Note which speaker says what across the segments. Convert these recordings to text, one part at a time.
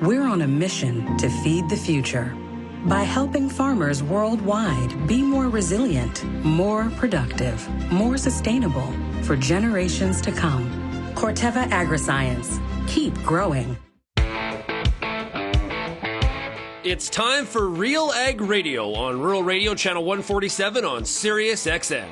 Speaker 1: We're on a mission to feed the future by helping farmers worldwide be more resilient, more productive, more sustainable for generations to come. Corteva Agriscience. Keep growing.
Speaker 2: It's time for RealAg Radio on Rural Radio Channel 147 on Sirius XM.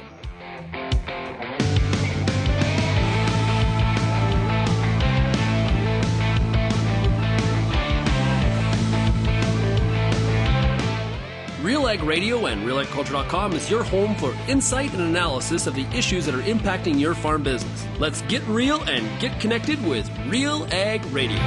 Speaker 2: RealAg Radio and RealAgriculture.com is your home for insight and analysis of the issues that are impacting your farm business. Let's get real and get connected with RealAg Radio.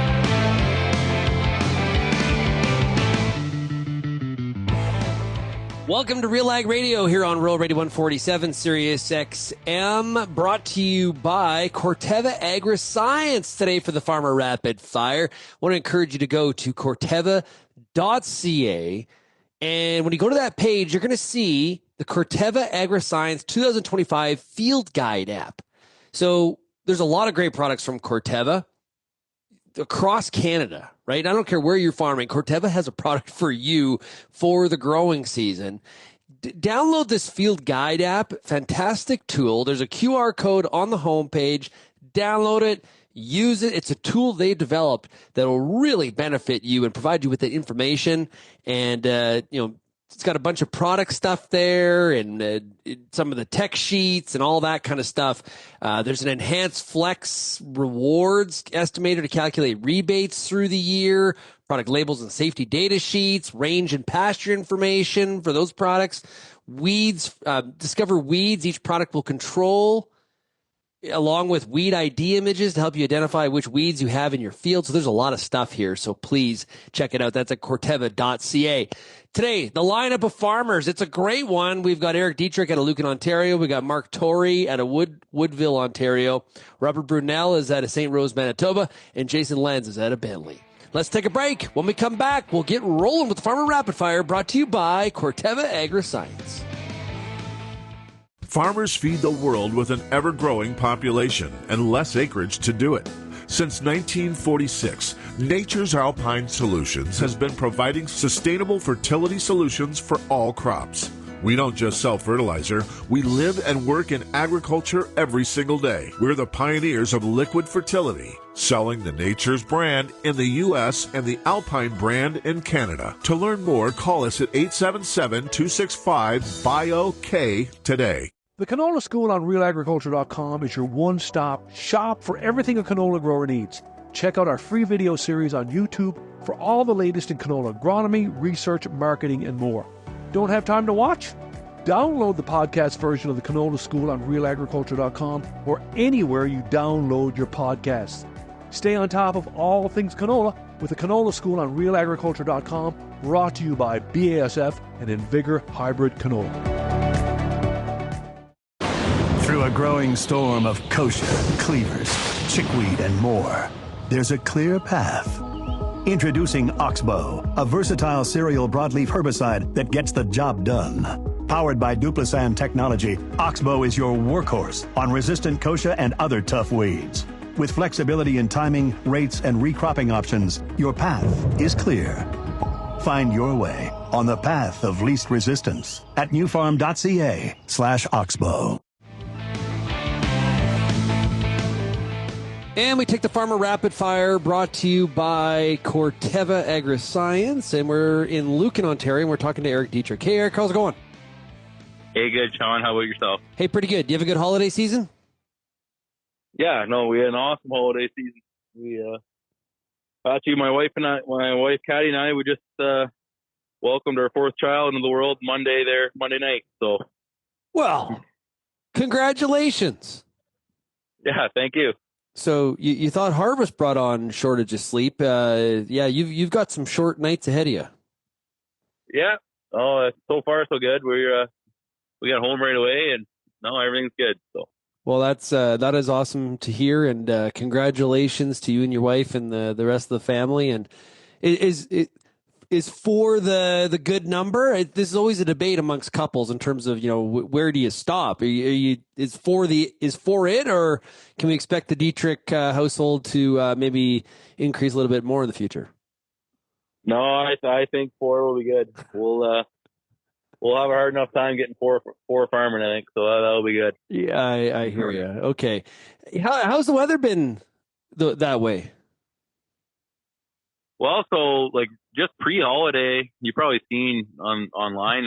Speaker 2: Welcome to RealAg Radio here on Rural Radio 147, Sirius XM, brought to you by Corteva Agriscience today for the Farmer Rapid Fire. I want to encourage you to go to corteva.ca. And when you go to that page, you're going to see the Corteva Agriscience 2025 Field Guide app. So there's a lot of great products from Corteva across Canada, right? I don't care where you're farming. Corteva has a product for you for the growing season. Download this Field Guide app. Fantastic tool. There's a QR code on the homepage. Download it. Use it. It's a tool they developed that will really benefit you and provide you with the information. And, it's got a bunch of product stuff there and some of the tech sheets and all that kind of stuff. There's an enhanced flex rewards estimator to calculate rebates through the year, product labels and safety data sheets, range and pasture information for those products, weeds, discover weeds each product will control, along with weed ID images to help you identify which weeds you have in your field. So there's a lot of stuff here. So please check it out. That's at corteva.ca. Today, the lineup of farmers. It's a great one. We've got Eric Dietrich out of Lucen, Ontario. We got Mark Torrey out of Woodville, Ontario. Robert Brunel is out of St. Rose, Manitoba. And Jason Lenz is out of Bentley. Let's take a break. When we come back, we'll get rolling with the Farmer Rapid Fire, brought to you by Corteva Agriscience.
Speaker 3: Farmers feed the world with an ever-growing population and less acreage to do it. Since 1946, Nature's Alpine Solutions has been providing sustainable fertility solutions for all crops. We don't just sell fertilizer, we live and work in agriculture every single day. We're the pioneers of liquid fertility, selling the Nature's brand in the U.S. and the Alpine brand in Canada. To learn more, call us at 877-265-BIO-K today.
Speaker 4: The Canola School on RealAgriculture.com is your one-stop shop for everything a canola grower needs. Check out our free video series on YouTube for all the latest in canola agronomy, research, marketing, and more. Don't have time to watch? Download the podcast version of the Canola School on RealAgriculture.com or anywhere you download your podcasts. Stay on top of all things canola with the Canola School on RealAgriculture.com, brought to you by BASF and Invigor Hybrid Canola.
Speaker 5: Through a growing storm of kochia, cleavers, chickweed, and more, there's a clear path. Introducing Oxbow, a versatile cereal broadleaf herbicide that gets the job done. Powered by Duplisan technology, Oxbow is your workhorse on resistant kochia and other tough weeds. With flexibility in timing, rates, and recropping options, your path is clear. Find your way on the path of least resistance at newfarm.ca/Oxbow.
Speaker 2: And we take the Farmer Rapid Fire, brought to you by Corteva Agriscience. And we're in Lucen, Ontario, and we're talking to Eric Dietrich. Hey, Eric, how's it going?
Speaker 6: Hey, good, Shaun. How about yourself?
Speaker 2: Hey, pretty good. Do you have a good holiday season?
Speaker 6: Yeah, no, we had an awesome holiday season. We, actually, my wife Caddy and I, we just welcomed our fourth child into the world Monday night. So,
Speaker 2: well, congratulations.
Speaker 6: Yeah, thank you.
Speaker 2: So you thought harvest brought on shortage of sleep. You've got some short nights ahead of you.
Speaker 6: Yeah. Oh, so far so good. We got home right away, and no, everything's good. So.
Speaker 2: Well, that is awesome to hear, and congratulations to you and your wife and the rest of the family. And is for the good number? This is always a debate amongst couples in terms of, where do you stop? Is four it, or can we expect the Dietrich household to maybe increase a little bit more in the future?
Speaker 6: No, I think 4 will be good. We'll have a hard enough time getting four farming, I think. So that'll be good.
Speaker 2: Yeah, I hear you. Okay. How's the weather been that way?
Speaker 6: Well, so like just pre-holiday, you probably seen online.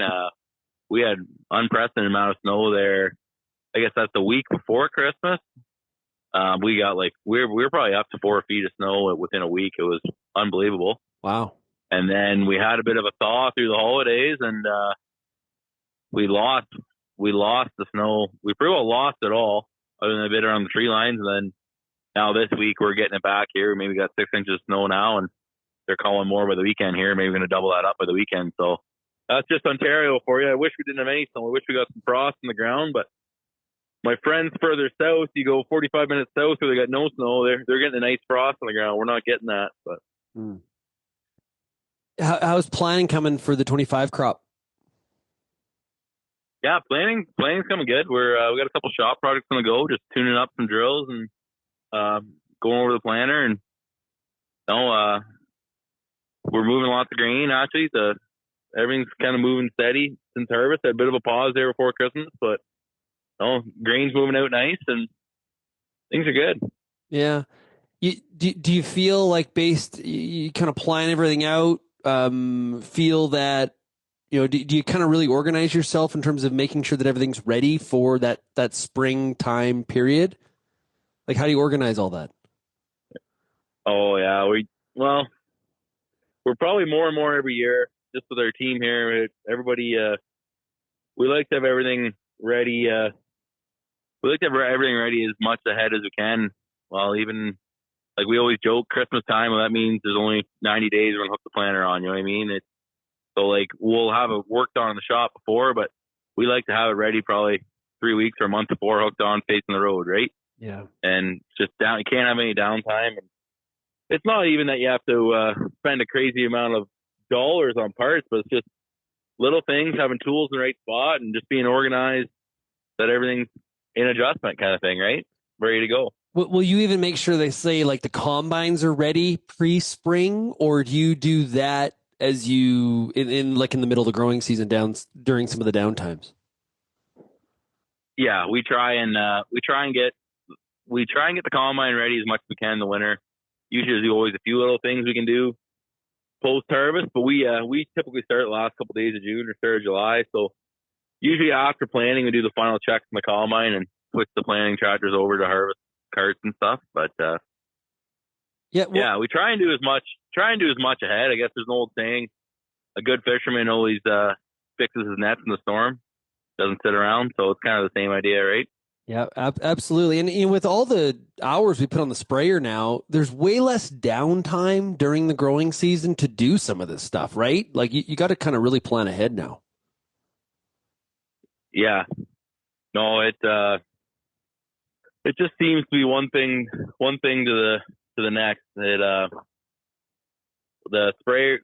Speaker 6: We had unprecedented amount of snow there. I guess that's the week before Christmas. We got we were probably up to 4 feet of snow within a week. It was unbelievable.
Speaker 2: Wow.
Speaker 6: And then we had a bit of a thaw through the holidays, and we lost the snow. We pretty well lost it all, other than a bit around the tree lines. And then now this week we're getting it back here. Maybe got 6 inches of snow now, and they're calling more by the weekend here. Maybe we're going to double that up by the weekend. So that's just Ontario for you. I wish we didn't have any snow. I wish we got some frost in the ground, but my friends further south, you go 45 minutes south where they got no snow, they're getting a nice frost on the ground. We're not getting that. But
Speaker 2: how's planning coming for the 25 crop?
Speaker 6: Yeah, planning's coming good. We got a couple shop projects on the go, just tuning up some drills and going over the planter. And we're moving lots of grain. Actually, everything's kind of moving steady since harvest. Had a bit of a pause there before Christmas, but grain's moving out nice and things are good.
Speaker 2: Yeah. Do you feel like you kind of plan everything out? Feel that, do you kind of really organize yourself in terms of making sure that everything's ready for that springtime period? Like, how do you organize all that?
Speaker 6: Oh yeah, we're probably more and more every year, just with our team here. Everybody, we like to have everything ready. We like to have everything ready as much ahead as we can. Well, even like we always joke, Christmas time, well, that means there's only 90 days we're going to hook the planter on, you know what I mean? So like we'll have it worked on in the shop before, but we like to have it ready probably 3 weeks or a month before, hooked on, facing the road, right?
Speaker 2: Yeah.
Speaker 6: And just you can't have any downtime. And it's not even that you have to spend a crazy amount of dollars on parts, but it's just little things, having tools in the right spot and just being organized, that everything's in adjustment kind of thing, right? Ready to go.
Speaker 2: Will you even make sure they say like the combines are ready pre-spring, or do you do that as you in the middle of the growing season during some of the downtimes?
Speaker 6: Yeah, we try and get the combine ready as much as we can in the winter. Usually there's always a few little things we can do post harvest, but we typically start the last couple of days of June or start of July. So usually after planting, we do the final checks in the combine and switch the planting tractors over to harvest carts and stuff. But we try and do as much ahead. I guess there's an old saying, a good fisherman always fixes his nets in the storm, doesn't sit around. So it's kind of the same idea, right?
Speaker 2: Yeah, absolutely. And with all the hours we put on the sprayer now, there's way less downtime during the growing season to do some of this stuff, right? Like you got to kind of really plan ahead now. Yeah.
Speaker 6: No, it just seems to be one thing to the next. The sprayer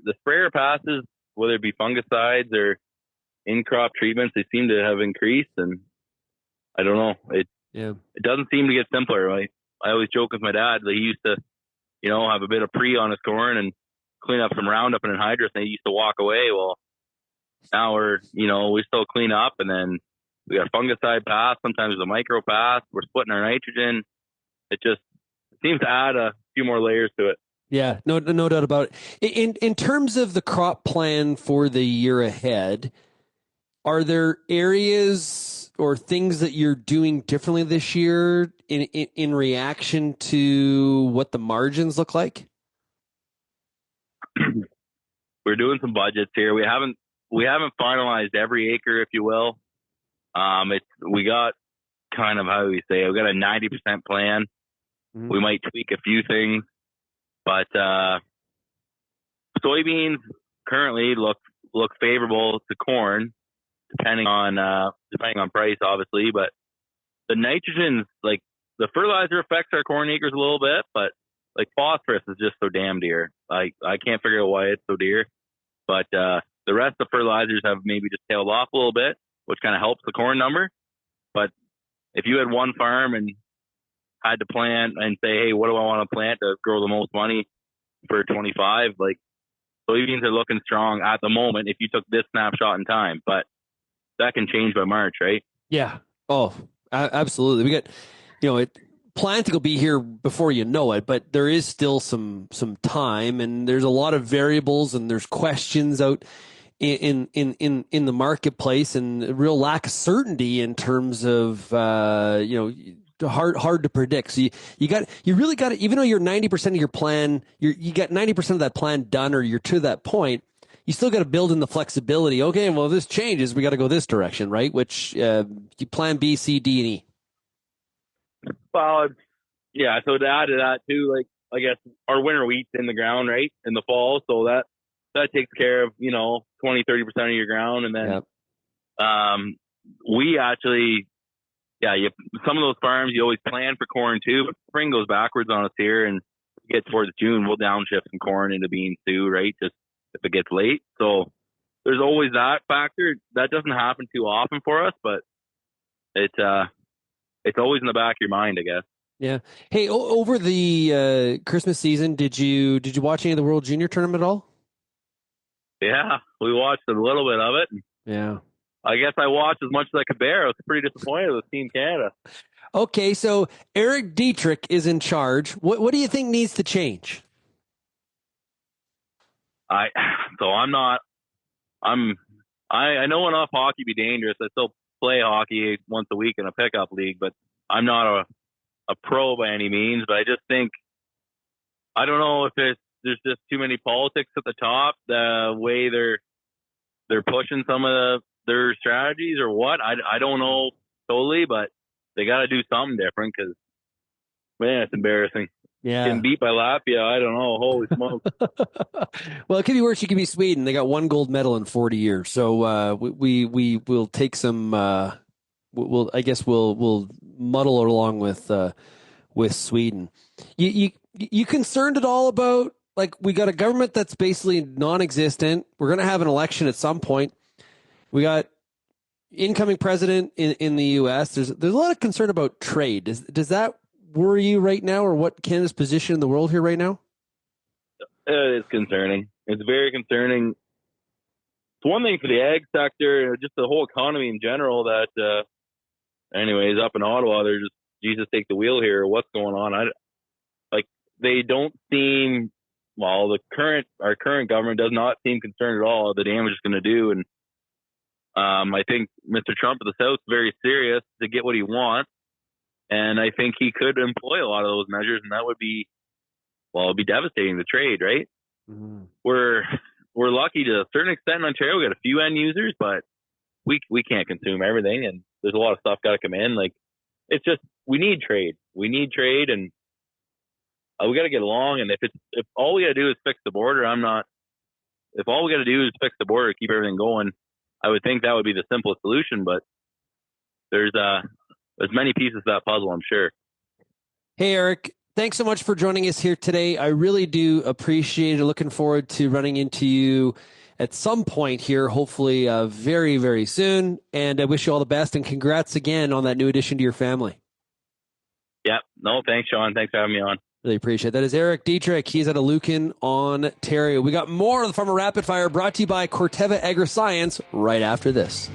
Speaker 6: passes, whether it be fungicides or in-crop treatments, they seem to have increased, and I don't know. It doesn't seem to get simpler. I always joke with my dad that he used to, have a bit of pre on his corn and clean up some Roundup and anhydrous, and he used to walk away. Well, now we still clean up, and then we got fungicide pass. Sometimes there's a micro pass. We're splitting our nitrogen. It just seems to add a few more layers to it.
Speaker 2: Yeah, no doubt about it. In terms of the crop plan for the year ahead, are there areas or things that you're doing differently this year in reaction to what the margins look like?
Speaker 6: We're doing some budgets here. We haven't finalized every acre, if you will. We got kind of, how do we say, we got a 90% plan. Mm-hmm. We might tweak a few things, but soybeans currently look favorable to corn, depending on price, obviously. But the nitrogen, like the fertilizer, affects our corn acres a little bit, but like phosphorus is just so damn dear. I can't figure out why it's so dear. But the rest of the fertilizers have maybe just tailed off a little bit, which kind of helps the corn number. But if you had one farm and had to plant and say, hey, what do I want to plant to grow the most money for 25? Like soybeans are looking strong at the moment if you took this snapshot in time, but that can change by March, right?
Speaker 2: Yeah. Oh, absolutely. We got, planting will be here before you know it, but there is still some time, and there's a lot of variables, and there's questions out in the marketplace, and a real lack of certainty in terms of hard to predict. So you really got to, even though you're 90% of your plan, you got 90% of that plan done, or you're to that point, you still got to build in the flexibility. Okay, well, if this changes, we got to go this direction, right? Which you plan B, C, D, and E.
Speaker 6: Well, yeah. So to add to that too, like, I guess our winter wheat's in the ground, right, in the fall. So that takes care of, 20, 30% of your ground. And then we actually, some of those farms, you always plan for corn too, but spring goes backwards on us here, and get towards June, we'll downshift some corn into beans too, right? Just if it gets late. So there's always that factor. That doesn't happen too often for us, but it's always in the back of your mind, I guess. Yeah.
Speaker 2: Hey, over the Christmas season, did you watch any of the World Junior Tournament at all?
Speaker 6: Yeah, we watched a little bit of it.
Speaker 2: Yeah.
Speaker 6: I guess I watched as much as I could bear. I was pretty disappointed with Team Canada.
Speaker 2: Okay, so Eric Dietrich is in charge. What do you think needs to change?
Speaker 6: I know enough hockey to be dangerous. I still play hockey once a week in a pickup league, but I'm not a pro by any means. But I just think, I don't know if there's just too many politics at the top, the way they're pushing some of their strategies or what. I don't know totally, but they got to do something different, because, man, it's embarrassing. Yeah. Getting beat by Latvia, I don't know. Holy smokes.
Speaker 2: Well, it could be worse. You could be Sweden. They got one gold medal in 40 years. So we will take some. We'll muddle along with Sweden. You concerned at all about, like, we got a government that's basically non-existent. We're going to have an election at some point. We got incoming president in the U.S. There's a lot of concern about trade. Does that worry you right now, or what Canada's position in the world here right now?
Speaker 6: It's concerning. It's very concerning. It's one thing for the ag sector, just the whole economy in general, that, anyways, up in Ottawa, they're just, Jesus take the wheel here. What's going on? They don't seem, well, our current government does not seem concerned at all the damage it's going to do. And I think Mr. Trump of the South is very serious to get what he wants. And I think he could employ a lot of those measures, and that would be, it'd be devastating to trade, right? Mm-hmm. We're lucky to a certain extent in Ontario. We got a few end users, but we can't consume everything, and there's a lot of stuff got to come in. Like, it's just, we need trade. We need trade, and we got to get along. And if all we got to do is fix the border, if all we got to do is fix the border to keep everything going, I would think that would be the simplest solution. But there's many pieces to that puzzle, I'm sure.
Speaker 2: Hey, Eric, thanks so much for joining us here today. I really do appreciate it. Looking forward to running into you at some point here, hopefully very, very soon. And I wish you all the best, and congrats again on that new addition to your family.
Speaker 6: Yeah. No, thanks, Shaun. Thanks for having me on.
Speaker 2: Really appreciate it. That is Eric Dietrich. He's out of Lucen, Ontario. We got more of the Farmer Rapid Fire brought to you by Corteva Agriscience right after this.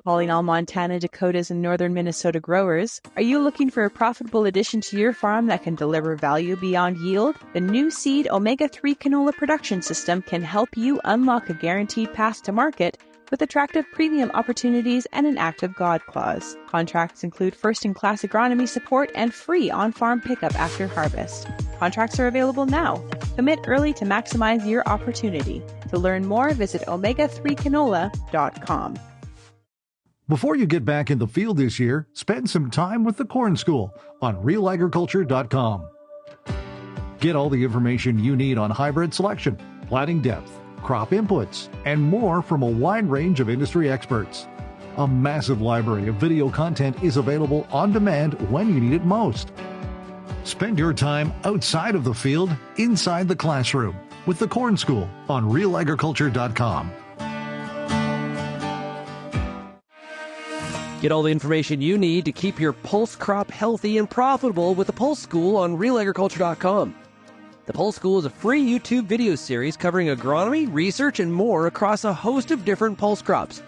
Speaker 7: Calling all Montana, Dakotas, and northern Minnesota growers. Are you looking for a profitable addition to your farm that can deliver value beyond yield? The new seed Omega-3 canola production system can help you unlock a guaranteed path to market with attractive premium opportunities and an active God clause. Contracts include first-in-class agronomy support and free on-farm pickup after harvest. Contracts are available now. Commit early to maximize your opportunity. To learn more, visit omega3canola.com.
Speaker 8: Before you get back in the field this year, spend some time with the Corn School on RealAgriculture.com. Get all the information you need on hybrid selection, planting depth, crop inputs, and more from a wide range of industry experts. A massive library of video content is available on demand when you need it most. Spend your time outside of the field, inside the classroom, with the Corn School on RealAgriculture.com.
Speaker 2: Get all the information you need to keep your pulse crop healthy and profitable with the Pulse School on RealAgriculture.com. The Pulse School is a free YouTube video series covering agronomy, research, and more across a host of different pulse crops.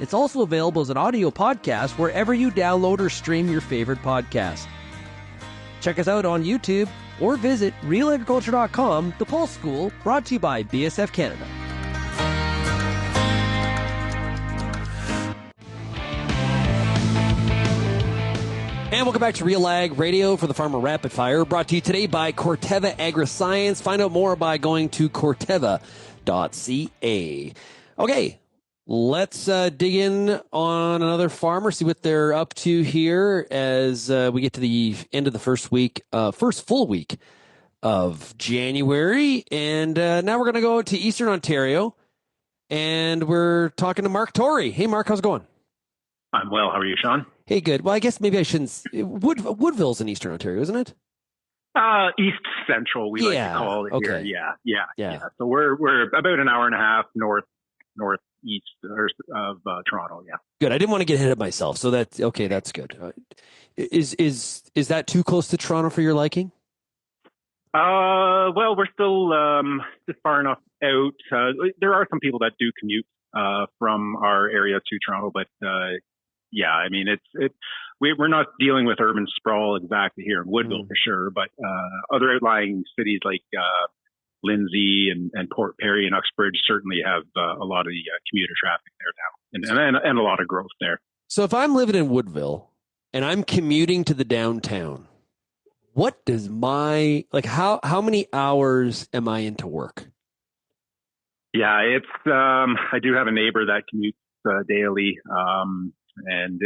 Speaker 2: It's also available as an audio podcast wherever you download or stream your favorite podcast. Check us out on YouTube or visit RealAgriculture.com. The Pulse School, brought to you by BSF Canada. And welcome back to RealAg Radio for the Farmer Rapid Fire, brought to you today by Corteva Agriscience. Find out more by going to corteva.ca. Okay, let's dig in on another farmer, see what they're up to here as we get to the end of the first full week of January. And now we're going to go to Eastern Ontario, and we're talking to Mark Torrey. Hey, Mark, how's it going?
Speaker 9: I'm well. How are you, Shaun?
Speaker 2: Hey, good. Well, I guess maybe I shouldn't. Woodville's in Eastern Ontario, isn't it?
Speaker 9: East Central, we like to call it here. Yeah. So we're about an hour and a half northeast of Toronto. Yeah.
Speaker 2: Good. I didn't want to get ahead of myself, so that's okay. That's good. Is that too close to Toronto for your liking?
Speaker 9: Well, we're still just far enough out. There are some people that do commute from our area to Toronto, but yeah, I mean, we're not dealing with urban sprawl exactly here in Woodville for sure, but other outlying cities like Lindsay and Port Perry and Uxbridge certainly have a lot of the commuter traffic there now, and a lot of growth there.
Speaker 2: So if I'm living in Woodville and I'm commuting to the downtown, what does how many hours am I into work?
Speaker 9: Yeah, it's I do have a neighbor that commutes daily. And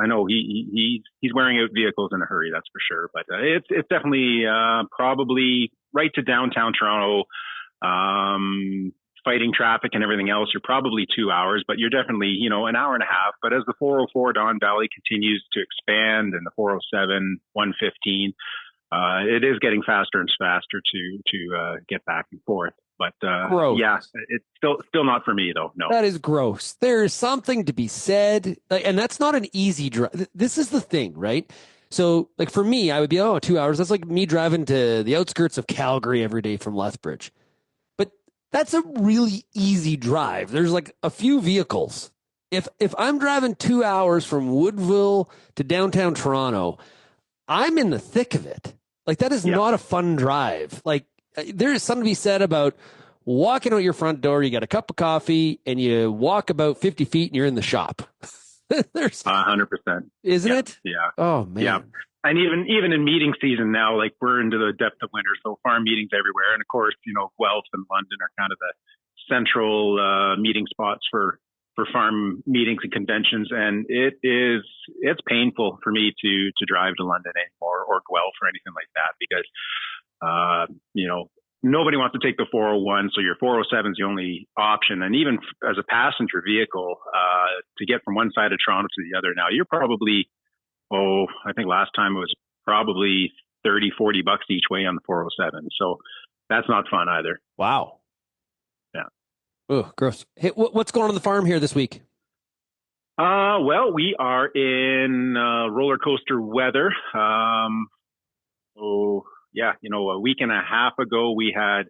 Speaker 9: I know he's wearing out vehicles in a hurry, that's for sure. But it's definitely probably right to downtown Toronto, fighting traffic and everything else. You're probably 2 hours, but you're definitely, an hour and a half. But as the 404 Don Valley continues to expand and the 407, 115, it is getting faster and faster to get back and forth. But yeah, it's still not for me though. No,
Speaker 2: that is gross. There's something to be said, and that's not an easy drive. This is the thing, right? So, like for me, I would be 2 hours. That's like me driving to the outskirts of Calgary every day from Lethbridge. But that's a really easy drive. There's like a few vehicles. If I'm driving 2 hours from Woodville to downtown Toronto, I'm in the thick of it. Like that is not a fun drive. Like. There is something to be said about walking out your front door. You got a cup of coffee and you walk about 50 feet and you're in the shop. There's
Speaker 9: 100%.
Speaker 2: Isn't it?
Speaker 9: Yeah.
Speaker 2: Oh man.
Speaker 9: Yeah. And even in meeting season now, like we're into the depth of winter, so farm meetings everywhere. And of course, Guelph and London are kind of the central meeting spots for farm meetings and conventions. And it's painful for me to drive to London anymore or Guelph or anything like that because nobody wants to take the 401, so your 407 is the only option. And even as a passenger vehicle, to get from one side of Toronto to the other now, you're probably, I think last time it was probably $30-40 each way on the 407. So that's not fun either.
Speaker 2: Wow.
Speaker 9: Yeah.
Speaker 2: Oh, gross. Hey, what's going on the farm here this week?
Speaker 9: Well, we are in roller coaster weather. A week and a half ago, we had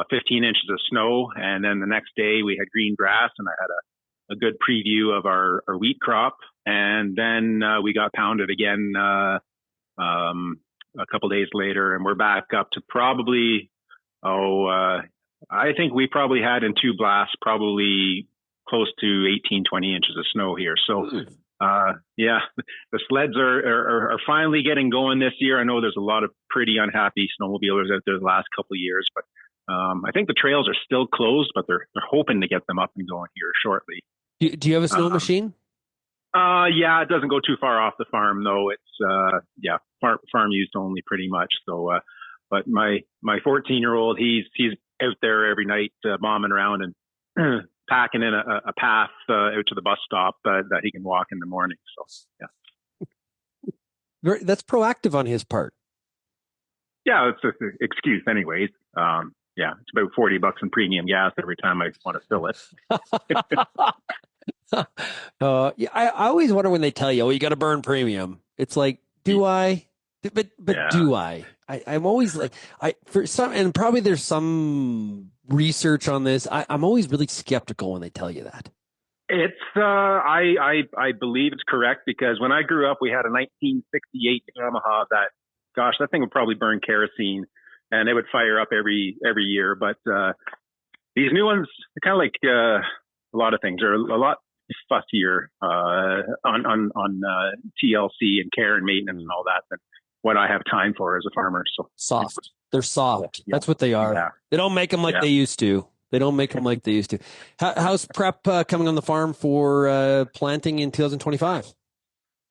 Speaker 9: 15 inches of snow, and then the next day we had green grass, and I had a good preview of our wheat crop. And then we got pounded again a couple days later, and we're back up to probably, I think we probably had in two blasts probably close to 18-20 inches of snow here. So the sleds are finally getting going this year. I know there's a lot of pretty unhappy snowmobilers out there the last couple of years, but I think the trails are still closed, but they're hoping to get them up and going here shortly.
Speaker 2: Do you have a snow machine?
Speaker 9: Yeah, it doesn't go too far off the farm though. It's farm used only pretty much. So, but my 14-year-old, he's out there every night bombing around and packing in a path out to the bus stop that he can walk in the morning. So yeah,
Speaker 2: that's proactive on his part.
Speaker 9: Yeah, it's an excuse, anyways. Yeah, it's about $40 in premium gas every time I want to fill it.
Speaker 2: I always wonder when they tell you, "Oh, you got to burn premium." It's like, do I? But do I'm always like, for some, and probably there's some research on this. I'm always really skeptical when they tell you that.
Speaker 9: It's I believe it's correct, because when I grew up, we had a 1968 Yamaha that thing would probably burn kerosene, and it would fire up every year. But these new ones, kind of like a lot of things, are a lot fussier on TLC and care and maintenance and all that than what I have time for as a farmer. So
Speaker 2: soft. They're soft.
Speaker 9: Yeah.
Speaker 2: That's what they are.
Speaker 9: Yeah.
Speaker 2: They don't make them like they used to. How's prep coming on the farm for planting in 2025?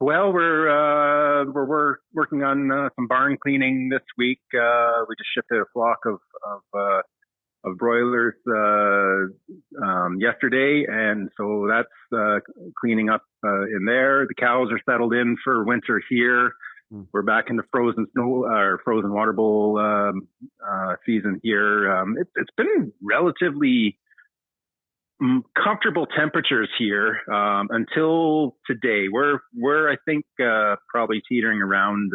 Speaker 9: Well, we're working on some barn cleaning this week. We just shipped a flock of broilers yesterday, and so that's cleaning up in there. The cows are settled in for winter here. We're back in the frozen snow or frozen water bowl season here. It's been relatively comfortable temperatures here until today. We're I think probably teetering around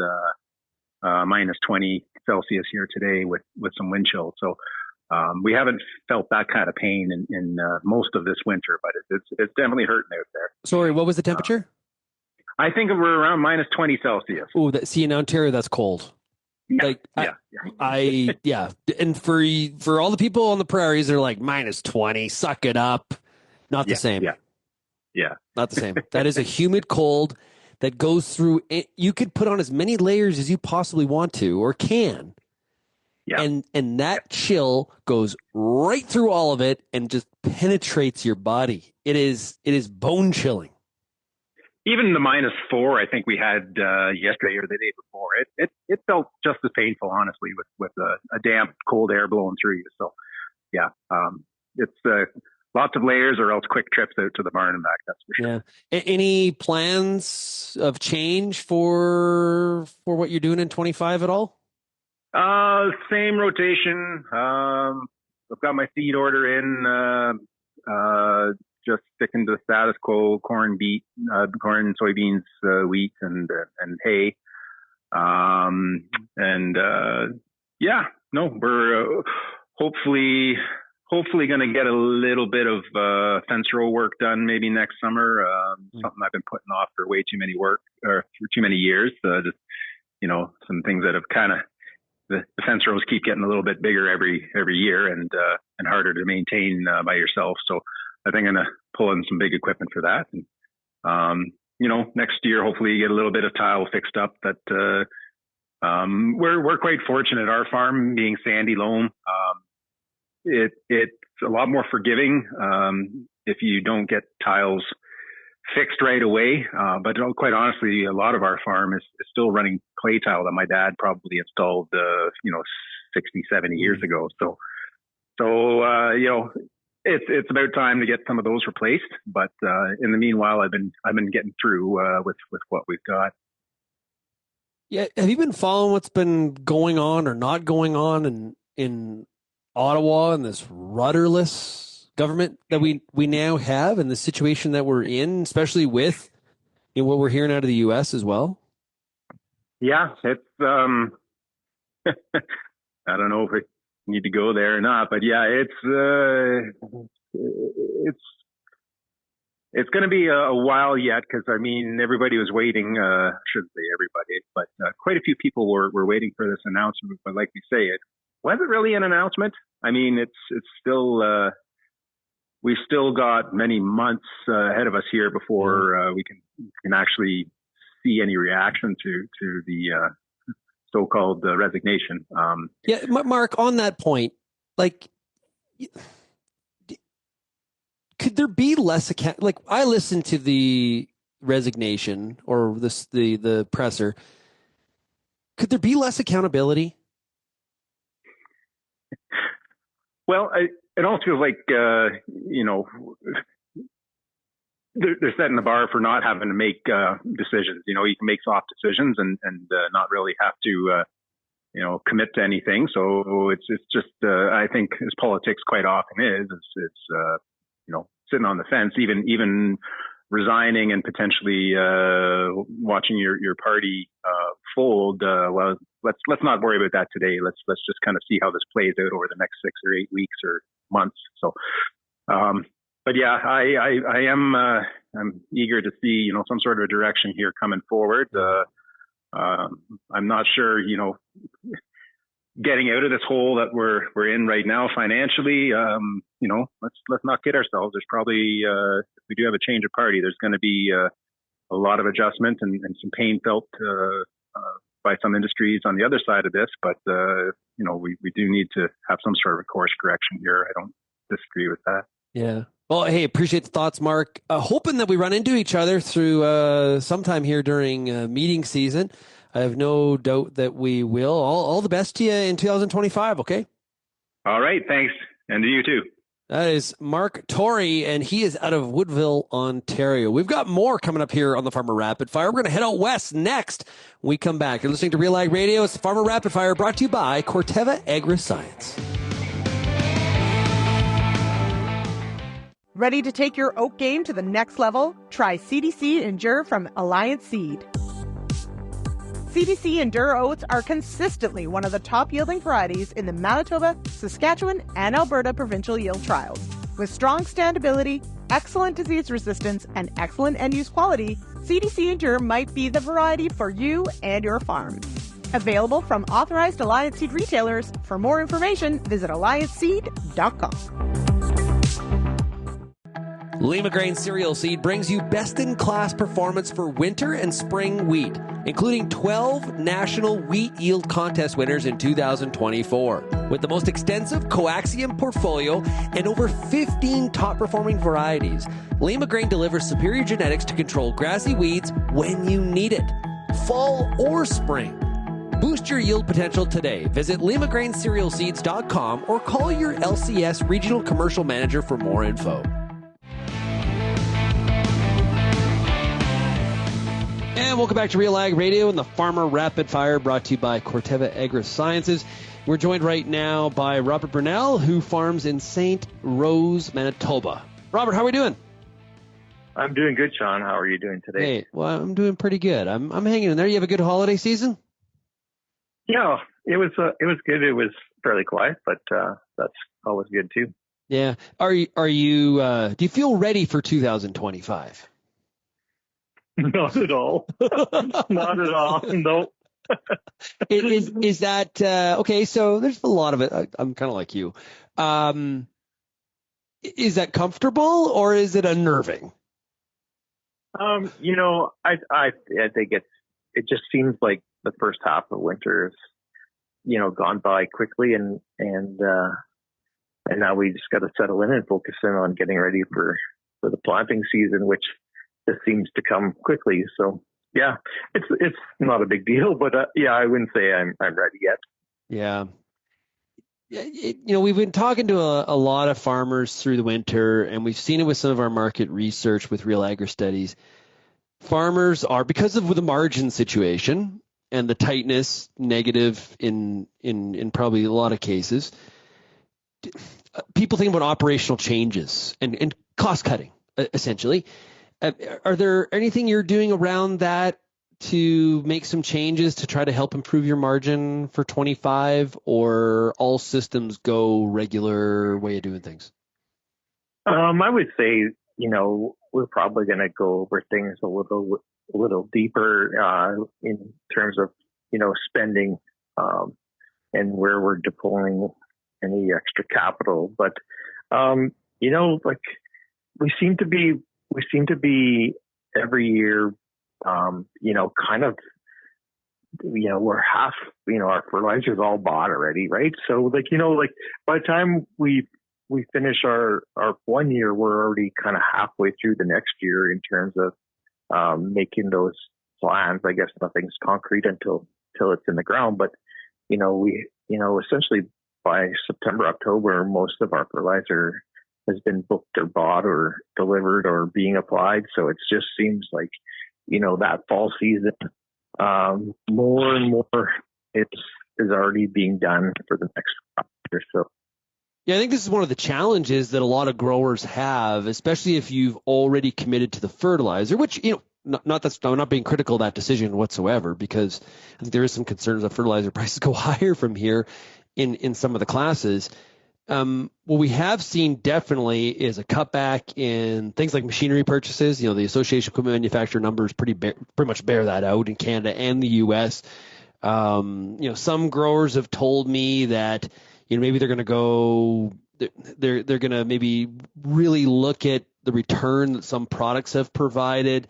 Speaker 9: minus 20 Celsius here today with some wind chill. So we haven't felt that kind of pain in most of this winter, but it's definitely hurting out there.
Speaker 2: Sorry, what was the temperature?
Speaker 9: I think we're around minus 20 Celsius.
Speaker 2: Oh, see, in Ontario, that's cold.
Speaker 9: Yeah,
Speaker 2: And for all the people on the prairies, they're like minus 20, suck it up. Not the same.
Speaker 9: Yeah.
Speaker 2: Not the same. That is a humid cold that goes through. You could put on as many layers as you possibly want to or can.
Speaker 9: Yeah.
Speaker 2: And that chill goes right through all of it and just penetrates your body. It is bone chilling.
Speaker 9: Even the -4, I think we had yesterday or the day before, it felt just as painful, honestly, with a damp, cold air blowing through you. So, yeah, it's lots of layers or else quick trips out to the barn and back. That's for sure.
Speaker 2: Yeah. Any plans of change for what you're doing in 25 at all?
Speaker 9: Same rotation. I've got my seed order in. Just sticking to the status quo: corn, soybeans, wheat, and hay. We're hopefully going to get a little bit of fence row work done maybe next summer. Something I've been putting off for way too many years. Just some things that have kind of the fence rows keep getting a little bit bigger every year and harder to maintain by yourself. So I think I'm going to pull in some big equipment for that. And, next year, hopefully get a little bit of tile fixed up. That we're quite fortunate. Our farm being sandy loam, it's a lot more forgiving if you don't get tiles fixed right away. But quite honestly, a lot of our farm is still running clay tile that my dad probably installed, 60, 70 years ago. So it's about time to get some of those replaced. But in the meanwhile, I've been getting through with what we've got.
Speaker 2: Yeah, have you been following what's been going on or not going on in Ottawa and this rudderless government that we now have, and the situation that we're in, especially with what we're hearing out of the U.S. as well?
Speaker 9: Yeah, it's I don't know if we need to go there or not, but yeah, it's going to be a while yet, because everybody was waiting. I shouldn't say everybody, but quite a few people were waiting for this announcement. But like we say, it wasn't really an announcement. It's still we've still got many months ahead of us here before we can actually see any reaction to the so-called resignation.
Speaker 2: Mark, on that point, could there be less account? Like, I listened to the resignation or the presser. Could there be less accountability?
Speaker 9: Well, it also feels like they're setting the bar for not having to make decisions. You can make soft decisions and not really have to commit to anything. So it's just I think, as politics quite often is, it's sitting on the fence. Even resigning and potentially watching your party fold. Well, let's not worry about that today. Let's just kind of see how this plays out over the next 6 or 8 weeks or months. So, but yeah, I am I'm eager to see some sort of a direction here coming forward. I'm not sure getting out of this hole that we're in right now financially. Let's not kid ourselves. There's probably if we do have a change of party, there's going to be a lot of adjustment and some pain felt by some industries on the other side of this. But we do need to have some sort of a course correction here. I don't disagree with that.
Speaker 2: Yeah. Well, hey, appreciate the thoughts, Mark. Hoping that we run into each other through sometime here during meeting season. I have no doubt that we will. All the best to you in 2025, okay?
Speaker 9: All right, thanks. And to you too.
Speaker 2: That is Mark Torrey, and he is out of Woodville, Ontario. We've got more coming up here on the Farmer Rapid Fire. We're going to head out west next when we come back. You're listening to RealAg Radio. It's the Farmer Rapid Fire brought to you by Corteva Agriscience.
Speaker 10: Ready to take your oat game to the next level? Try CDC Endure from Alliance Seed. CDC Endure oats are consistently one of the top yielding varieties in the Manitoba, Saskatchewan, and Alberta provincial yield trials. With strong standability, excellent disease resistance, and excellent end-use quality, CDC Endure might be the variety for you and your farm. Available from authorized Alliance Seed retailers. For more information, visit allianceseed.com.
Speaker 2: Lima Grain Cereal Seed brings you best-in-class performance for winter and spring wheat, including 12 national wheat yield contest winners in 2024. With the most extensive coaxium portfolio and over 15 top-performing varieties, Lima Grain delivers superior genetics to control grassy weeds when you need it, fall or spring. Boost your yield potential today. Visit limagraincerealseeds.com or call your LCS Regional Commercial Manager for more info. And welcome back to RealAg Radio and the Farmer Rapid Fire brought to you by Corteva Agrisciences. We're joined right now by Robert Brunel, who farms in St. Rose, Manitoba. Robert, how are we doing?
Speaker 11: I'm doing good, Shaun. How are you doing today?
Speaker 2: Hey, well, I'm doing pretty good. I'm hanging in there. You have a good holiday season?
Speaker 11: Yeah, it was good. It was fairly quiet, but that's always good too.
Speaker 2: Yeah. Are you do you feel ready for 2025?
Speaker 11: Not at all. Not at all. No.
Speaker 2: Is that okay? So there's a lot of it. I'm kind of like you. Is that comfortable or is it unnerving?
Speaker 11: I think it just seems like the first half of winter is, gone by quickly, and now we just got to settle in and focus in on getting ready for the planting season, which just seems to come quickly. So yeah, it's not a big deal, but I wouldn't say I'm ready yet.
Speaker 2: Yeah. We've been talking to a lot of farmers through the winter, and we've seen it with some of our market research with Real Agri Studies. Farmers are, because of the margin situation and the tightness negative in probably a lot of cases, people think about operational changes and cost cutting, essentially. Are there anything you're doing around that to make some changes to try to help improve your margin for 25, or all systems go regular way of doing things?
Speaker 11: I would say, we're probably going to go over things a little deeper in terms of, spending and where we're deploying any extra capital. But, we seem to be every year, we're half, our fertilizer's all bought already, right? So by the time we finish our 1 year, we're already kind of halfway through the next year in terms of making those plans. I guess nothing's concrete until it's in the ground, but essentially by September, October, most of our fertilizer has been booked or bought or delivered or being applied. So it just seems like, that fall season, more and more is already being done for the next year or so.
Speaker 2: Yeah, I think this is one of the challenges that a lot of growers have, especially if you've already committed to the fertilizer, which, I'm not being critical of that decision whatsoever, because I think there is some concerns that fertilizer prices go higher from here in some of the classes. What we have seen definitely is a cutback in things like machinery purchases. The Association of Equipment Manufacturer numbers pretty much bear that out in Canada and the U.S. Some growers have told me that maybe they're going to maybe really look at the return that some products have provided.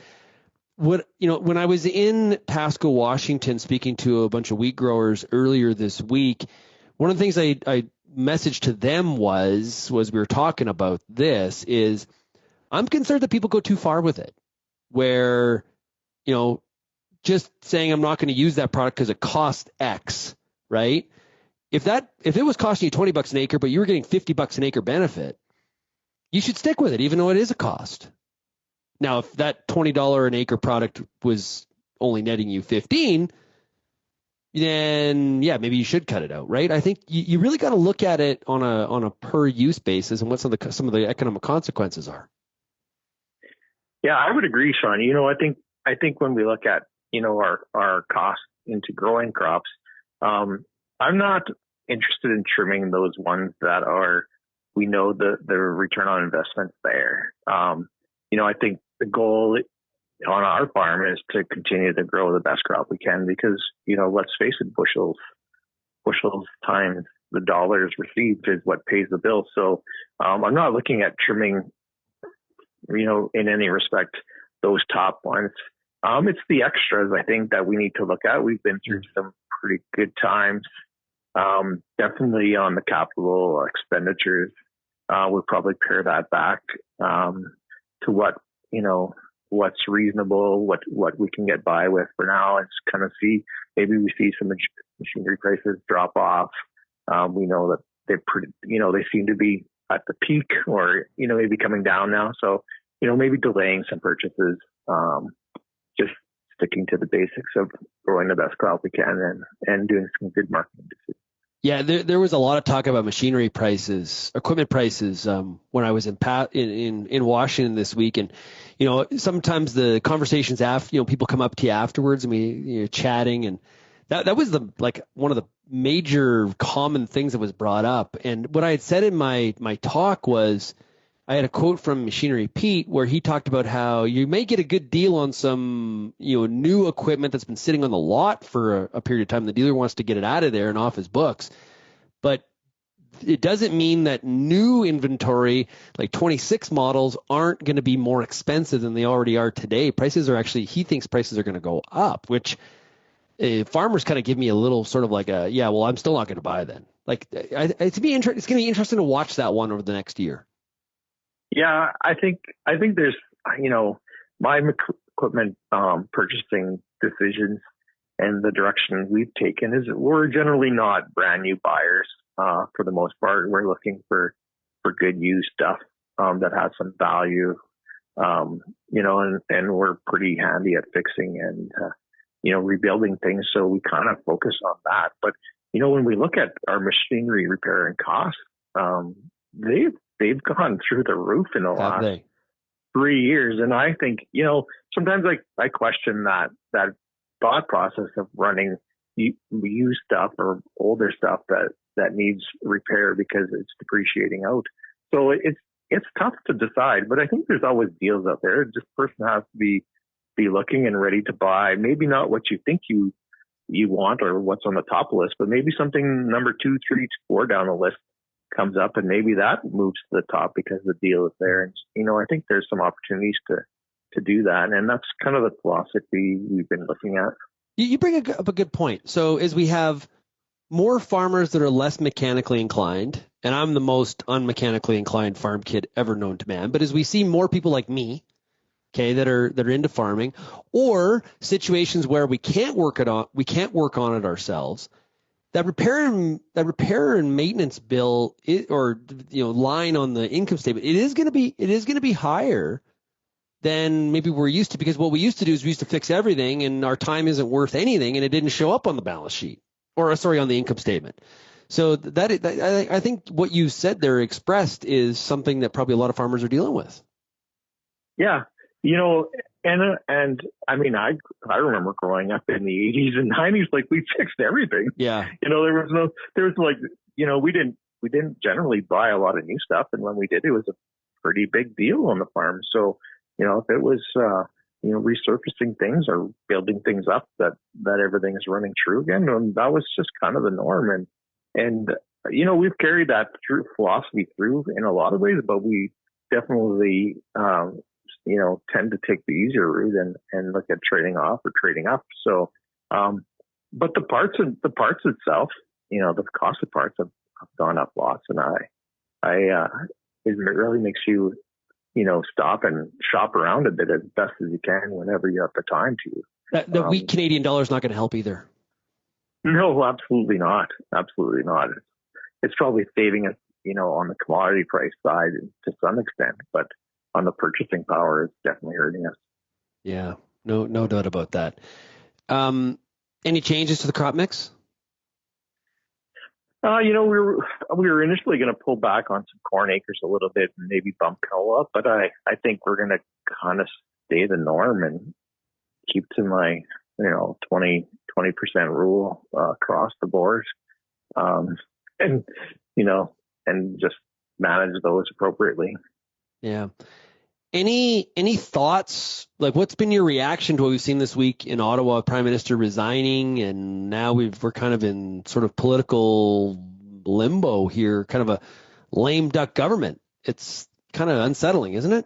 Speaker 2: When I was in Pasco, Washington, speaking to a bunch of wheat growers earlier this week, one of the things I messaged to them was we were talking about this, is I'm concerned that people go too far with it, where, just saying I'm not going to use that product because it costs X, right? If it was costing you $20 an acre, but you were getting $50 an acre benefit, you should stick with it, even though it is a cost. Now, if that $20 an acre product was only netting you 15, then yeah, maybe you should cut it out, right? I think you really got to look at it on a per use basis and what some of the economic consequences are.
Speaker 11: Yeah, I would agree, Shaun. I think when we look at our costs into growing crops, I'm not interested in trimming those ones that we know the return on investment's there. I think the goal on our farm is to continue to grow the best crop we can, because, let's face it, bushels times the dollars received is what pays the bill. So I'm not looking at trimming, in any respect, those top ones. It's the extras, I think, that we need to look at. We've been through some pretty good times. Definitely on the capital expenditures, we'll probably pare that back to what's reasonable, what we can get by with for now, and kind of maybe we see some machinery prices drop off. We know that they seem to be at the peak, or maybe coming down now. So maybe delaying some purchases, just sticking to the basics of growing the best crop we can and doing some good marketing decisions.
Speaker 2: Yeah, there was a lot of talk about machinery prices, equipment prices, when I was in Washington this week, and sometimes the conversations after, people come up to you afterwards and we chatting, and that was one of the major common things that was brought up. And what I had said in my talk was, I had a quote from Machinery Pete where he talked about how you may get a good deal on some, new equipment that's been sitting on the lot for a period of time. The dealer wants to get it out of there and off his books. But it doesn't mean that new inventory, like 26 models, aren't going to be more expensive than they already are today. He thinks prices are going to go up, which farmers kind of give me a little sort of like I'm still not going to buy then. It's going to be interesting to watch that one over the next year.
Speaker 11: Yeah, I think there's, my equipment purchasing decisions and the direction we've taken is we're generally not brand new buyers. For the most part, we're looking for good used stuff that has some value, and we're pretty handy at fixing and rebuilding things. So we kind of focus on that. But when we look at our machinery repair and costs, they've gone through the roof in the last 3 years. And I think, sometimes I question that thought process of running used stuff or older stuff that needs repair because it's depreciating out. So it's tough to decide, but I think there's always deals out there. Just person has to be looking and ready to buy, maybe not what you think you want or what's on the top list, but maybe something number 2, 3, 4 down the list comes up, and maybe that moves to the top because the deal is there. And I think there's some opportunities to do that, and that's kind of the philosophy we've been looking at.
Speaker 2: You bring up a good point. So as we have more farmers that are less mechanically inclined, and I'm the most unmechanically inclined farm kid ever known to man, but as we see more people like me, okay, that are into farming, or situations where we can't work on it ourselves, that repair and maintenance bill line on the income statement, it is going to be higher than maybe we're used to, because what we used to do is we used to fix everything and our time isn't worth anything and it didn't show up on the balance sheet on the income statement. So I think what you said there expressed is something that probably a lot of farmers are dealing with.
Speaker 11: Yeah. And I mean, I remember growing up in the 80s and 90s, like we fixed everything.
Speaker 2: Yeah.
Speaker 11: There was like, we didn't generally buy a lot of new stuff. And when we did, it was a pretty big deal on the farm. So, if it was, resurfacing things or building things up that everything is running true again, and that was just kind of the norm. And we've carried that philosophy through in a lot of ways, but we definitely, tend to take the easier route and look at trading off or trading up. So, but the parts itself, the cost of parts have gone up lots, and it really makes you, stop and shop around a bit as best as you can whenever you have the time to.
Speaker 2: The weak Canadian dollar is not going to help either.
Speaker 11: No, absolutely not. Absolutely not. It's probably saving us, on the commodity price side to some extent, but on the purchasing power, it's definitely hurting us.
Speaker 2: Yeah, no doubt about that. Any changes to the crop mix?
Speaker 11: We were initially going to pull back on some corn acres a little bit and maybe bump canola up, but I think we're going to kind of stay the norm and keep to my 20% rule across the board, and just manage those appropriately.
Speaker 2: Yeah. Any thoughts? Like, what's been your reaction to what we've seen this week in Ottawa? Prime Minister resigning, and now we're kind of in sort of political limbo here, kind of a lame duck government. It's kind of unsettling, isn't it?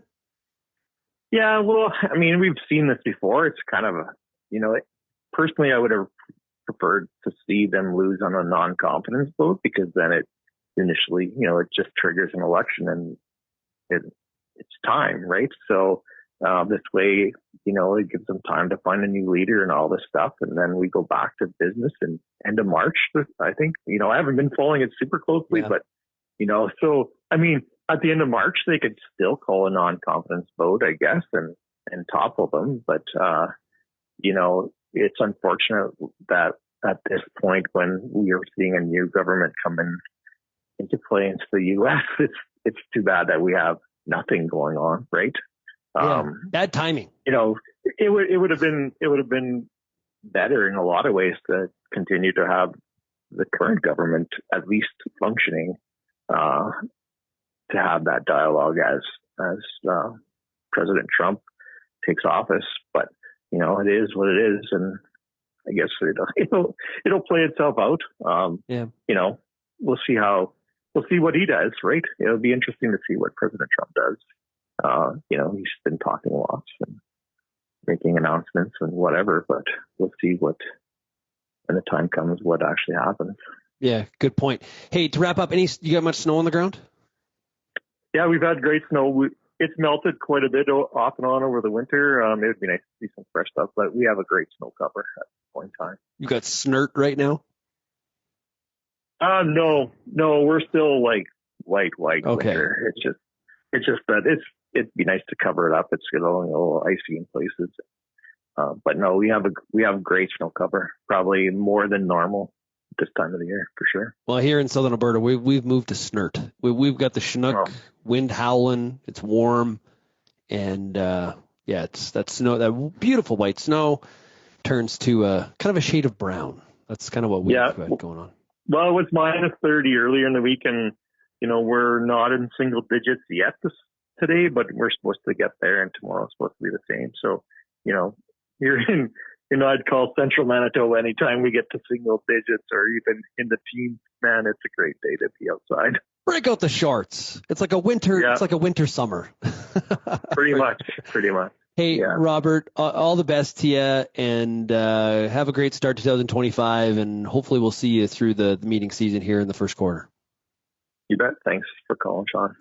Speaker 11: Yeah, well, I mean, we've seen this before. It's kind of personally, I would have preferred to see them lose on a non-confidence vote, because then it initially, it just triggers an election and it's time, right? So this way, it gives them time to find a new leader and all this stuff, and then we go back to business and end of March. I think, I haven't been following it super closely, but so I mean, at the end of March, they could still call a non-confidence vote, I guess, and topple them. But it's unfortunate that at this point, when we are seeing a new government come into play into the U.S., it's too bad that we have nothing going on, right?
Speaker 2: Bad timing.
Speaker 11: It would have been better in a lot of ways to continue to have the current government at least functioning, to have that dialogue as President Trump takes office. But it is what it is, and I guess it'll play itself out. We'll see what he does, right? It'll be interesting to see what President Trump does. He's been talking lots and making announcements and whatever, but we'll see when the time comes, what actually happens.
Speaker 2: Yeah, good point. Hey, to wrap up, you got much snow on the ground?
Speaker 11: Yeah, we've had great snow. It's melted quite a bit off and on over the winter. It would be nice to see some fresh stuff, but we have a great snow cover at this point in time. You got
Speaker 2: snert right now?
Speaker 11: No, we're still like white
Speaker 2: okay.
Speaker 11: winter. It's just that it'd be nice to cover it up. It's getting a little icy in places. But no, we have great snow cover, probably more than normal this time of the year for sure.
Speaker 2: Well, here in southern Alberta, we've moved to snert. We've got the Chinook, wind howling, it's warm, and it's that snow, that beautiful white snow turns to kind of a shade of brown. That's kind of what we've got going on.
Speaker 11: Well, it was minus 30 earlier in the week, and we're not in single digits yet today, but we're supposed to get there, and tomorrow's supposed to be the same. So, you're in, I'd call central Manitoba anytime we get to single digits or even in the teens. Man, it's a great day to be outside.
Speaker 2: Break out the shorts. It's like a winter. Yeah. It's like a winter summer.
Speaker 11: Pretty much.
Speaker 2: Hey, Robert, all the best to you, and have a great start to 2025, and hopefully we'll see you through the meeting season here in the first quarter.
Speaker 11: You bet. Thanks for calling, Shaun.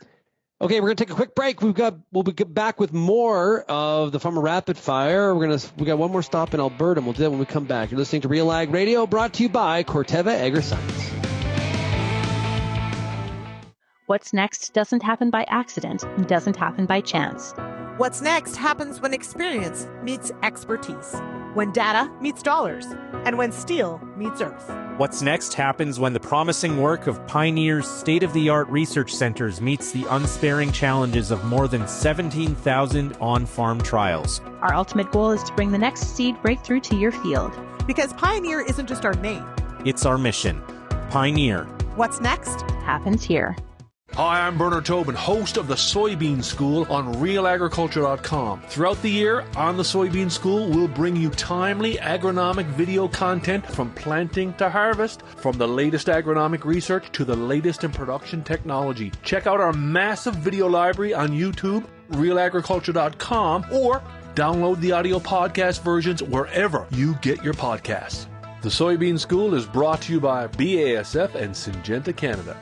Speaker 2: Okay, we're going to take a quick break. We'll be back with more of the Farmer Rapid Fire. We got one more stop in Alberta, and we'll do that when we come back. You're listening to RealAg Radio, brought to you by Corteva Agriscience.
Speaker 7: What's next doesn't happen by accident, doesn't happen by chance.
Speaker 10: What's next happens when experience meets expertise. when data meets dollars, and when steel meets earth.
Speaker 12: What's next happens when the promising work of Pioneer's state-of-the-art research centers meets the unsparing challenges of more than 17,000 on-farm trials.
Speaker 7: Our ultimate goal is to bring the next seed breakthrough to your field.
Speaker 10: Because Pioneer isn't just our name.
Speaker 12: It's our mission. Pioneer.
Speaker 10: What's next
Speaker 7: happens here.
Speaker 4: Hi, I'm Bernard Tobin, host of the Soybean School on RealAgriculture.com. Throughout the year, on the Soybean School, we'll bring you timely agronomic video content from planting to harvest, from the latest agronomic research to the latest in production technology. Check out our massive video library on YouTube, RealAgriculture.com, or download the audio podcast versions wherever you get your podcasts. The Soybean School is brought to you by BASF and Syngenta Canada.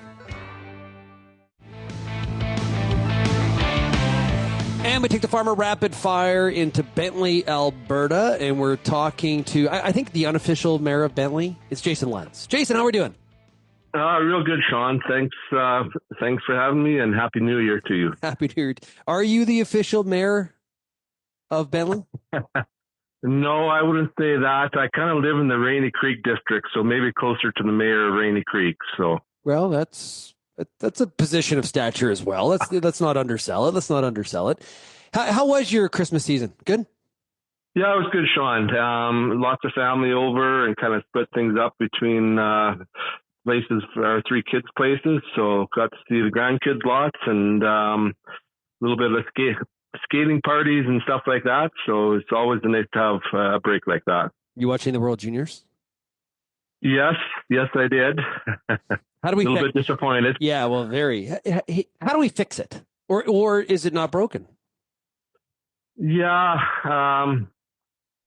Speaker 2: And we take the Farmer Rapid Fire into Bentley, Alberta, and we're talking to, I think, the unofficial mayor of Bentley. It's Jason Lenz. Jason, how are we doing?
Speaker 13: Real good, Shaun. Thanks for having me, and Happy New Year to you.
Speaker 2: Happy New Year. Are you the official mayor of Bentley?
Speaker 13: No, I wouldn't say that. I kind of live in the Rainy Creek district, so maybe closer to the mayor of Rainy Creek. So,
Speaker 2: well, that's a position of stature as well. Let's not undersell it. Let's not undersell it. How was your Christmas season? Good?
Speaker 13: Yeah, it was good, Shaun. Lots of family over and kind of split things up between places, our three kids' places. So got to see the grandkids lots and a little bit of skating parties and stuff like that. So it's always nice to have a break like that.
Speaker 2: You watching the World Juniors?
Speaker 13: Yes, I did.
Speaker 2: How do we?
Speaker 13: A little bit disappointed.
Speaker 2: Yeah, well, very. How do we fix it, or is it not broken?
Speaker 13: Yeah,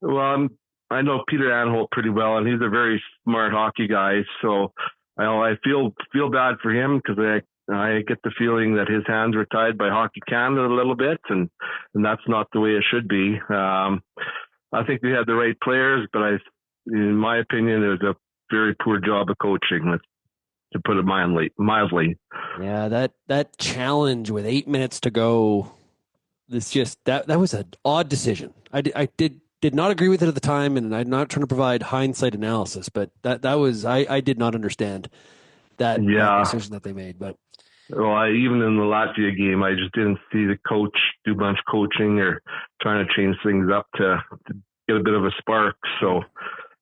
Speaker 13: well, I know Peter Anholt pretty well, and he's a very smart hockey guy. So I feel bad for him because I get the feeling that his hands were tied by Hockey Canada a little bit, and that's not the way it should be. I think we had the right players, but in my opinion, it was a very poor job of coaching, to put it mildly.
Speaker 2: Yeah, that challenge with 8 minutes to go, that was an odd decision. I did not agree with it at the time, and I'm not trying to provide hindsight analysis, but that was I did not understand that decision that they made. But
Speaker 13: even in the Latvia game, I just didn't see the coach do much coaching or trying to change things up to get a bit of a spark. So.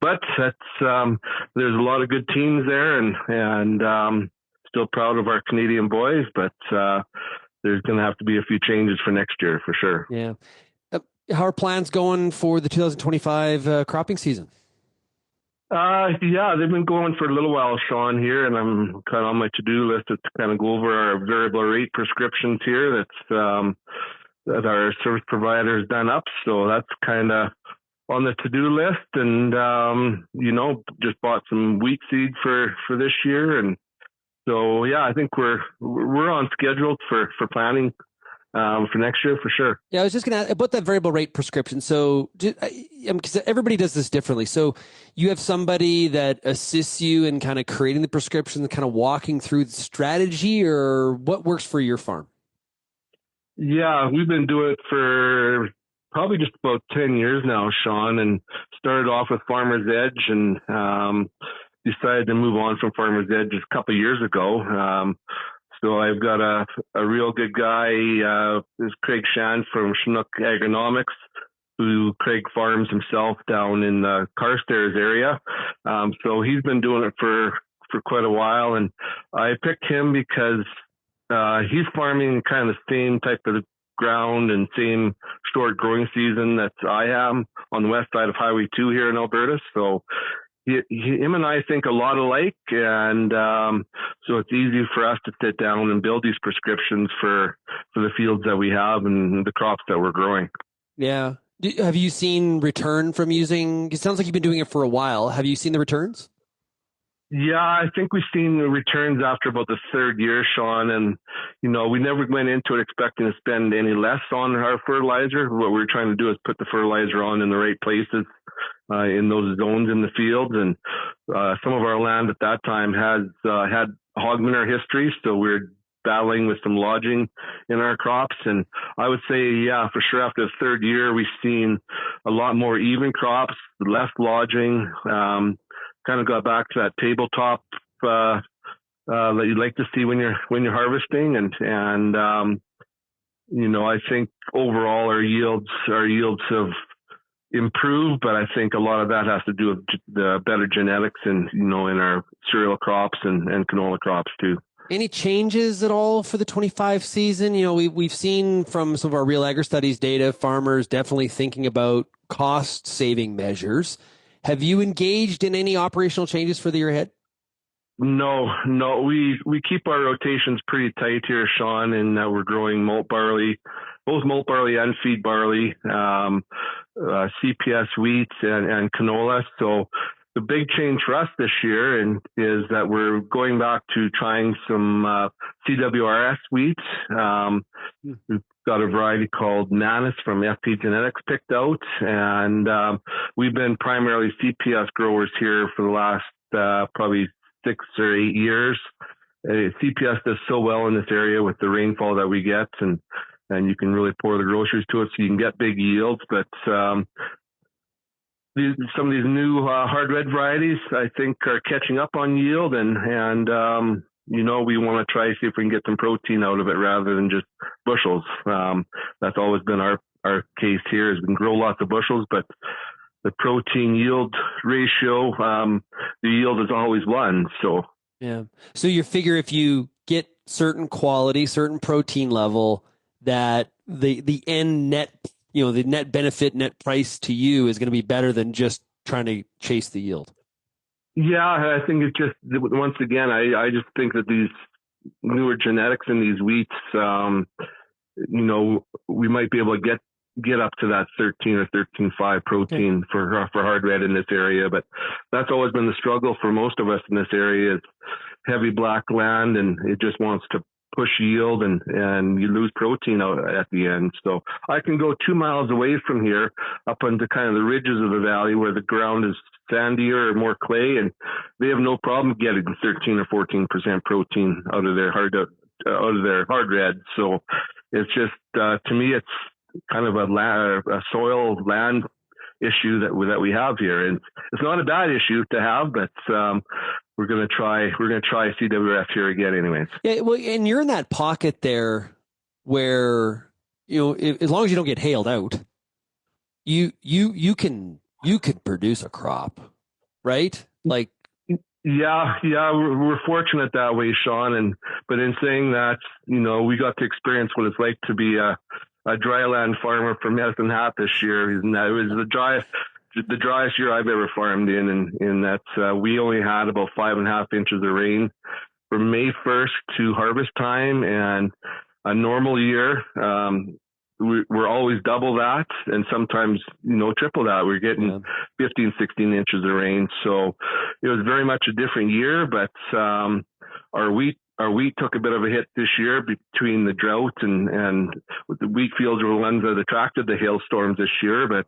Speaker 13: But that's there's a lot of good teams there, and still proud of our Canadian boys. But there's going to have to be a few changes for next year, for sure.
Speaker 2: Yeah. How are plans going for the 2025 cropping season?
Speaker 13: Yeah, they've been going for a little while, Shaun, here, and I'm kind of on my to-do list to kind of go over our variable rate prescriptions here that our service provider has done up. So that's kind of on the to-do list, and just bought some wheat seed for this year, and so yeah, I think we're on schedule for planting for next year for sure.
Speaker 2: Yeah, I was just going to ask about that variable rate prescription. So, because everybody does this differently, so you have somebody that assists you in kind of creating the prescription, kind of walking through the strategy, or what works for your farm?
Speaker 13: Yeah, we've been doing it for probably just about 10 years now, Shaun, and started off with Farmer's Edge and decided to move on from Farmer's Edge a couple of years ago. So I've got a real good guy, is Craig Shan from Chinook Agronomics, who Craig farms himself down in the Carstairs area. So he's been doing it for quite a while, and I picked him because he's farming kind of the same type of ground and same short growing season that I am on the west side of Highway 2 here in Alberta. So him and I think a lot alike, and so it's easy for us to sit down and build these prescriptions for the fields that we have and the crops that we're growing.
Speaker 2: Yeah. Have you seen return from using, it sounds like you've been doing it for a while. Have you seen the returns?
Speaker 13: Yeah, I think we've seen the returns after about the third year, Shaun, and we never went into it expecting to spend any less on our fertilizer. What we're trying to do is put the fertilizer on in the right places in those zones in the fields, and some of our land at that time has had hog manure history, so we're battling with some lodging in our crops. And I would say, yeah, for sure, after the third year, we've seen a lot more even crops, less lodging, kind of got back to that tabletop that you'd like to see when you're harvesting. And I think overall our yields have improved, but I think a lot of that has to do with the better genetics and, in our cereal crops and canola crops too.
Speaker 2: Any changes at all for the 25 season? We've seen from some of our Real Agri Studies data, farmers definitely thinking about cost saving measures. Have you engaged in any operational changes for the year ahead?
Speaker 13: No, we keep our rotations pretty tight here, Shaun, and we're growing malt barley, both malt barley and feed barley, CPS wheat and canola. So the big change for us this year is that we're going back to trying some CWRS wheat. We've got a variety called Manus from FP Genetics picked out, and we've been primarily CPS growers here for the last probably 6 or 8 years. CPS does so well in this area with the rainfall that we get, and you can really pour the groceries to it, so you can get big yields. But some of these new hard red varieties, I think, are catching up on yield, and we want to try to see if we can get some protein out of it rather than just bushels. That's always been our case here, is we can grow lots of bushels, but the protein yield ratio, the yield is always one. So
Speaker 2: yeah. So you figure if you get certain quality, certain protein level, that the end net, the net benefit, net price to you is going to be better than just trying to chase the yield.
Speaker 13: Yeah, I think it's just, once again, I just think that these newer genetics in these wheats, we might be able to get up to that 13 or 13.5 protein for hard red in this area. But that's always been the struggle for most of us in this area, is heavy black land, and it just wants to push yield, and you lose protein out at the end. So I can go 2 miles away from here up into kind of the ridges of the valley where the ground is sandier or more clay, and they have no problem getting 13 or 14% protein out of their hard red. So it's just, to me, it's kind of a soil land issue that we have here, and it's not a bad issue to have, but we're going to try CWF here again anyways.
Speaker 2: Yeah, well, and you're in that pocket there where, as long as you don't get hailed out, you can produce a crop, right? Like,
Speaker 13: yeah, we're fortunate that way, Shaun. But in saying that, we got to experience what it's like to be a dryland farmer for Medicine Hat this year. It was the driest year I've ever farmed in that we only had about 5.5 inches of rain from May 1st to harvest time, and a normal year, we're always double that, and sometimes, triple that. We're getting 15, 16 inches of rain. So it was very much a different year, but our wheat took a bit of a hit this year between the drought and the wheat fields were the ones that attracted the hailstorms this year. But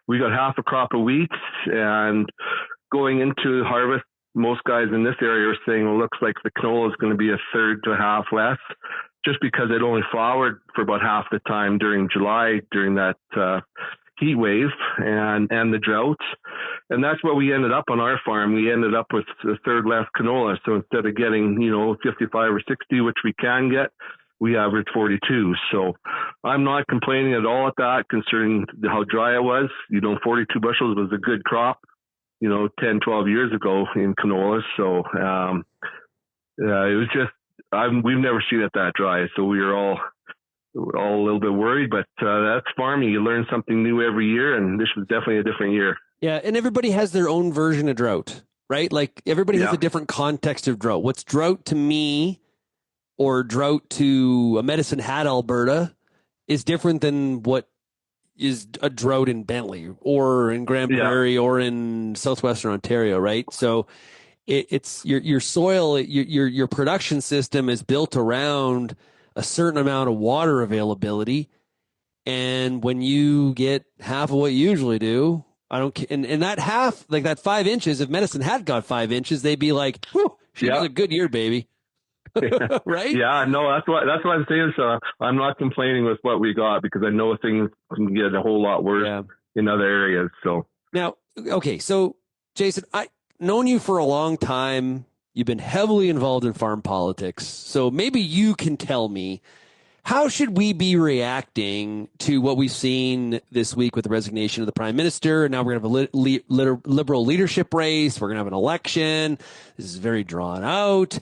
Speaker 13: we got half a crop of wheat, and going into harvest, most guys in this area are saying, well, looks like the canola is going to be a third to half less, just because it only flowered for about half the time during July, during that heat wave and the drought. And that's what we ended up on our farm. We ended up with a third less canola. So instead of getting, 55 or 60, which we can get, we averaged 42. So I'm not complaining at all at that, considering how dry it was. 42 bushels was a good crop, 10, 12 years ago in canola. So it was just, we've never seen it that dry. So we're all a little bit worried, but that's farming. You learn something new every year, and this was definitely a different year.
Speaker 2: Yeah, and everybody has their own version of drought, right? Like everybody has a different context of drought. What's drought to me or drought to a Medicine Hat, Alberta, is different than what is a drought in Bentley or in Grand Prairie or in southwestern Ontario, right? So it's your soil, your production system is built around a certain amount of water availability, and when you get half of what you usually do, and that half, like that 5 inches, if Medicine Hat got 5 inches, they'd be like, whew, she was a good year, baby. Right?
Speaker 13: Yeah, no, that's what I'm saying. So I'm not complaining with what we got, because I know things can get a whole lot worse in other areas. So
Speaker 2: now, okay, so Jason, I've known you for a long time. You've been heavily involved in farm politics. So maybe you can tell me, how should we be reacting to what we've seen this week with the resignation of the prime minister? And now we're going to have a liberal leadership race. We're going to have an election. This is very drawn out.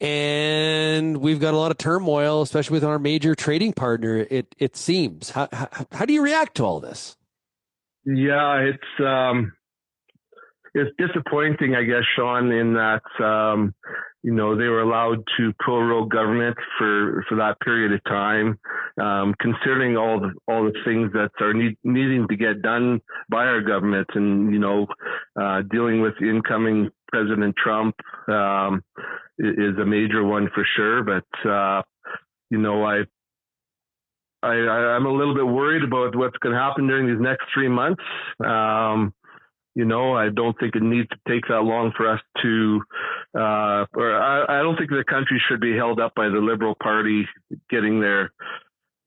Speaker 2: And we've got a lot of turmoil, especially with our major trading partner, it seems. How do you react to all this?
Speaker 13: Yeah, it's disappointing, I guess, Shaun, in that, they were allowed to prorogue government for that period of time, considering all the things that are needing to get done by our government, and, dealing with incoming President Trump, is a major one for sure. But, I'm a little bit worried about what's going to happen during these next 3 months. I don't think it needs to take that long for us to, I don't think the country should be held up by the Liberal Party getting their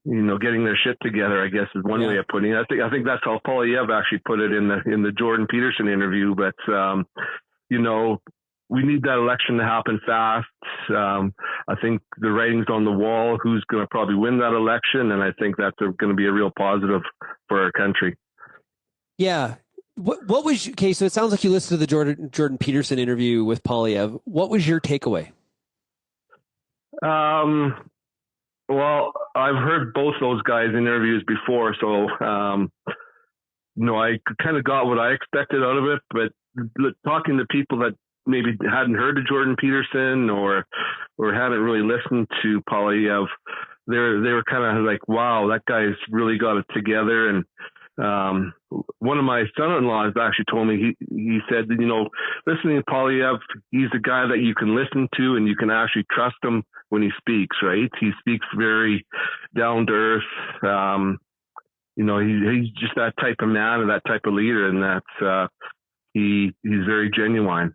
Speaker 13: shit together, I guess, is one way of putting it. I think that's how Poilievre actually put it in the Jordan Peterson interview. But, we need that election to happen fast. I think the writing's on the wall, who's going to probably win that election. And I think that's going to be a real positive for our country.
Speaker 2: Yeah. What was, okay, so it sounds like you listened to the Jordan Peterson interview with Poilievre. What was your takeaway?
Speaker 13: Well, I've heard both those guys' interviews before, so, I kind of got what I expected out of it, but talking to people that maybe hadn't heard of Jordan Peterson or hadn't really listened to Poilievre, they were kind of like, wow, that guy's really got it together. And one of my son-in-laws actually told me, he said, listening to Poilievre, he's a guy that you can listen to and you can actually trust him when he speaks, right? He speaks very down to earth. He's just that type of man and that type of leader, and that's he's very genuine.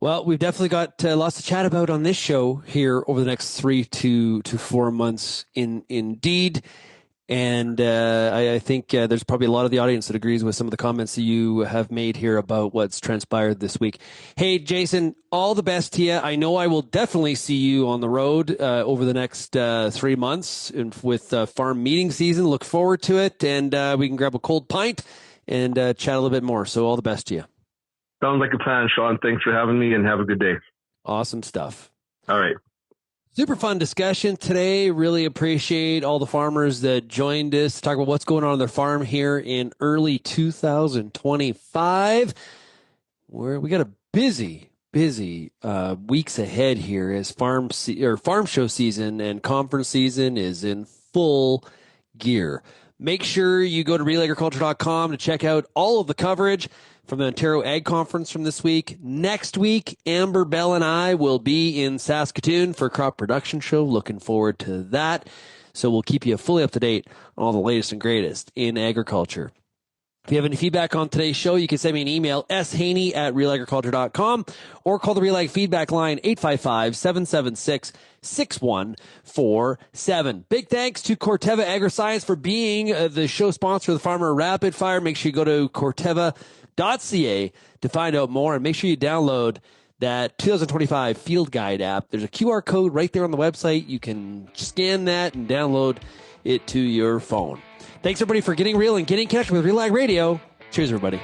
Speaker 2: Well, we've definitely got lots to chat about on this show here over the next 3 to 4 months indeed. And I think there's probably a lot of the audience that agrees with some of the comments that you have made here about what's transpired this week. Hey, Jason, all the best to you. I know I will definitely see you on the road over the next 3 months with farm meeting season. Look forward to it, and we can grab a cold pint and chat a little bit more. So all the best to you.
Speaker 13: Sounds like a plan, Shaun. Thanks for having me, and have a good day.
Speaker 2: Awesome stuff.
Speaker 13: All right.
Speaker 2: Super fun discussion today. Really appreciate all the farmers that joined us to talk about what's going on their farm here in early 2025. We got a busy weeks ahead here as farm show season and conference season is in full gear. Make sure you go to RealAgriculture.com to check out all of the coverage from the Ontario Ag Conference from this week. Next week, Amber Bell and I will be in Saskatoon for a crop production show. Looking forward to that. So we'll keep you fully up to date on all the latest and greatest in agriculture. If you have any feedback on today's show, you can send me an email, shaney@realagriculture.com, or call the RealAg feedback line, 855-776-6147. Big thanks to Corteva Agriscience for being the show sponsor of the Farmer Rapid Fire. Make sure you go to corteva.ca to find out more, and make sure you download that 2025 Field Guide app. There's a QR code right there on the website. You can scan that and download it to your phone. Thanks, everybody, for getting real and getting connected with RealAg Radio. Cheers, everybody.